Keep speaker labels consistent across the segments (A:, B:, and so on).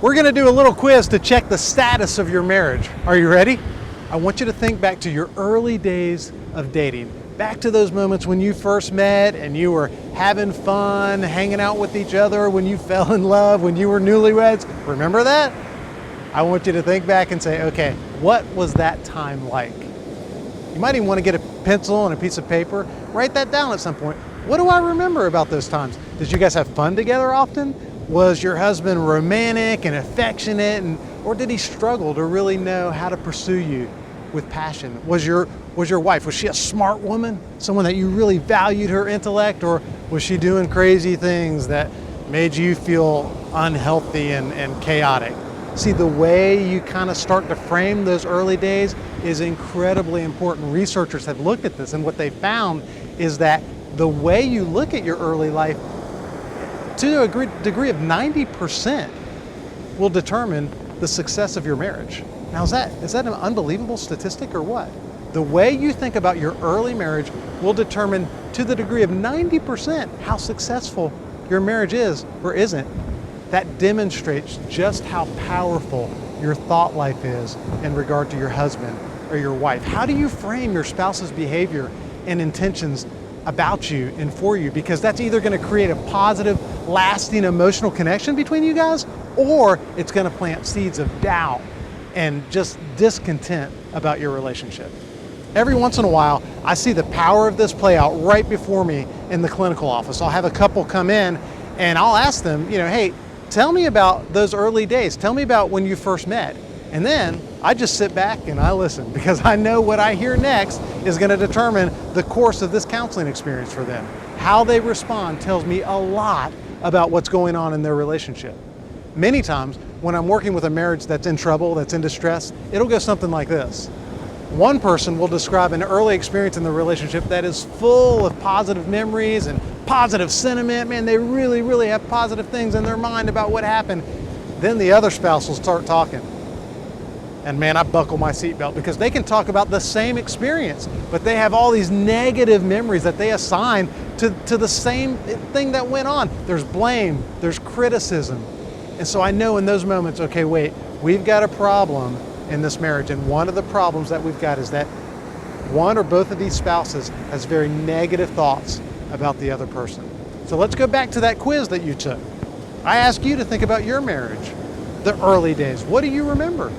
A: We're gonna do a little quiz to check the status of your marriage. Are you ready? I want you to think back to your early days of dating. Back to those moments when you first met and you were having fun, hanging out with each other, when you fell in love, when you were newlyweds. Remember that? I want you to think back and say, okay, what was that time like? You might even want to get a pencil and a piece of paper, write that down at some point. What do I remember about those times? Did you guys have fun together often? Was your husband romantic and affectionate, or did he struggle to really know how to pursue you with passion? Was your wife, was she a smart woman? Someone that you really valued her intellect, or was she doing crazy things that made you feel unhealthy and chaotic? See, the way you kind of start to frame those early days is incredibly important. Researchers have looked at this, and what they found is that the way you look at your early life, to a degree of 90%, will determine the success of your marriage. Now, is that an unbelievable statistic or what? The way you think about your early marriage will determine to the degree of 90% how successful your marriage is or isn't. That demonstrates just how powerful your thought life is in regard to your husband or your wife. How do you frame your spouse's behavior and intentions about you and for you? Because that's either going to create a positive, lasting emotional connection between you guys, or it's going to plant seeds of doubt and just discontent about your relationship. Every once in a while, I see the power of this play out right before me in the clinical office. I'll have a couple come in and I'll ask them, hey, tell me about those early days. Tell me about when you first met. And then I just sit back and I listen, because I know what I hear next is going to determine the course of this counseling experience for them. How they respond tells me a lot about what's going on in their relationship. Many times when I'm working with a marriage that's in trouble, that's in distress, it'll go something like this. One person will describe an early experience in the relationship that is full of positive memories and positive sentiment. Man, they really, really have positive things in their mind about what happened. Then the other spouse will start talking. And man, I buckle my seatbelt, because they can talk about the same experience, but they have all these negative memories that they assign to the same thing that went on. There's blame, there's criticism. And so I know in those moments, okay, wait, we've got a problem in this marriage. And one of the problems that we've got is that one or both of these spouses has very negative thoughts about the other person. So let's go back to that quiz that you took. I asked you to think about your marriage, the early days. What do you remember?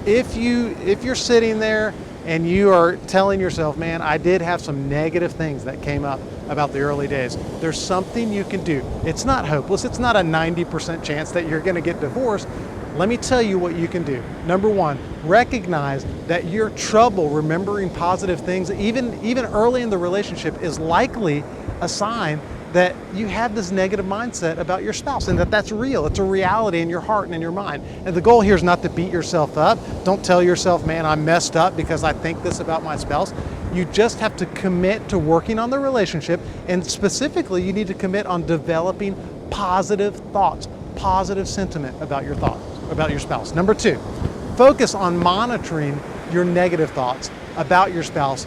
A: If you're sitting there and you are telling yourself, man, I did have some negative things that came up about the early days, there's something you can do. It's not hopeless. It's not a 90% chance that you're going to get divorced. Let me tell you what you can do. Number one, recognize that your trouble remembering positive things, even early in the relationship, is likely a sign that you have this negative mindset about your spouse, and that's real. It's a reality in your heart and in your mind. And the goal here is not to beat yourself up. Don't tell yourself, man, I messed up because I think this about my spouse. You just have to commit to working on the relationship, and specifically, you need to commit on developing positive thoughts, positive sentiment about your thoughts, about your spouse. Number two, focus on monitoring your negative thoughts about your spouse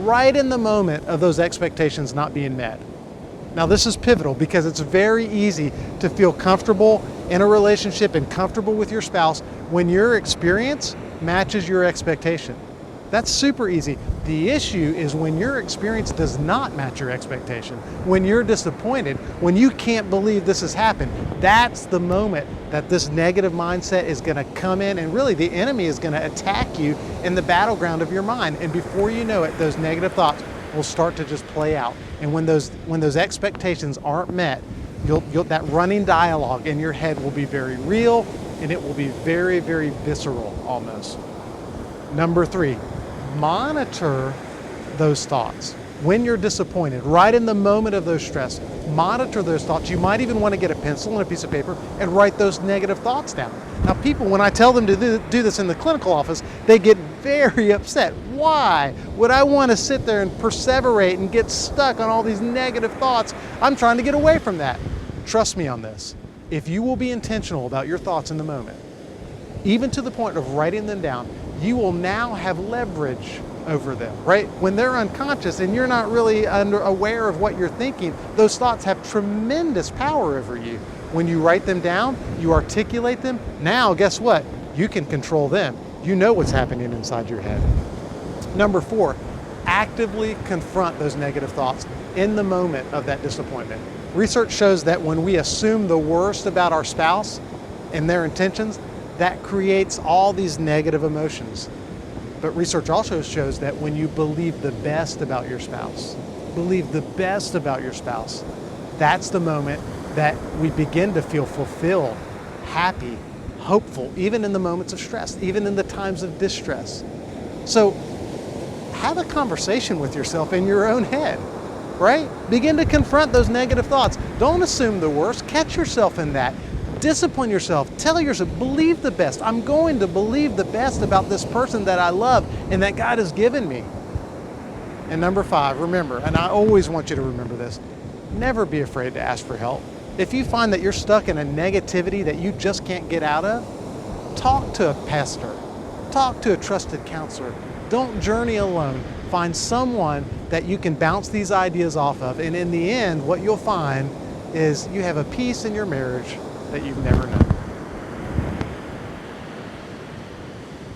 A: right in the moment of those expectations not being met. Now, this is pivotal, because it's very easy to feel comfortable in a relationship and comfortable with your spouse when your experience matches your expectation. That's super easy. The issue is when your experience does not match your expectation, when you're disappointed, when you can't believe this has happened. That's the moment that this negative mindset is going to come in, and really the enemy is going to attack you in the battleground of your mind. And before you know it, those negative thoughts will start to just play out. And when those expectations aren't met, that running dialogue in your head will be very real, and it will be very, very visceral almost. Number three, monitor those thoughts. When you're disappointed, right in the moment of those stress, monitor those thoughts. You might even want to get a pencil and a piece of paper and write those negative thoughts down. Now, people, when I tell them to do this in the clinical office, they get very upset. Why would I want to sit there and perseverate and get stuck on all these negative thoughts? I'm trying to get away from that. Trust me on this. If you will be intentional about your thoughts in the moment, even to the point of writing them down, you will now have leverage over them, right? When they're unconscious and you're not really aware of what you're thinking, those thoughts have tremendous power over you. When you write them down, You articulate them. Now, guess what? You can control them. You know what's happening inside your head. Number 4, actively confront those negative thoughts in the moment of that disappointment. Research shows that when we assume the worst about our spouse and their intentions, that creates all these negative emotions. But research also shows that when you believe the best about your spouse, that's the moment that we begin to feel fulfilled, happy, hopeful, even in the moments of stress, even in the times of distress. So have a conversation with yourself in your own head, right? Begin to confront those negative thoughts. Don't assume the worst. Catch yourself in that. Discipline yourself. Tell yourself, believe the best. I'm going to believe the best about this person that I love and that God has given me. And number 5, remember, and I always want you to remember this, never be afraid to ask for help. If you find that you're stuck in a negativity that you just can't get out of, talk to a pastor. Talk to a trusted counselor. Don't journey alone. Find someone that you can bounce these ideas off of. And in the end, what you'll find is you have a peace in your marriage that you've never known.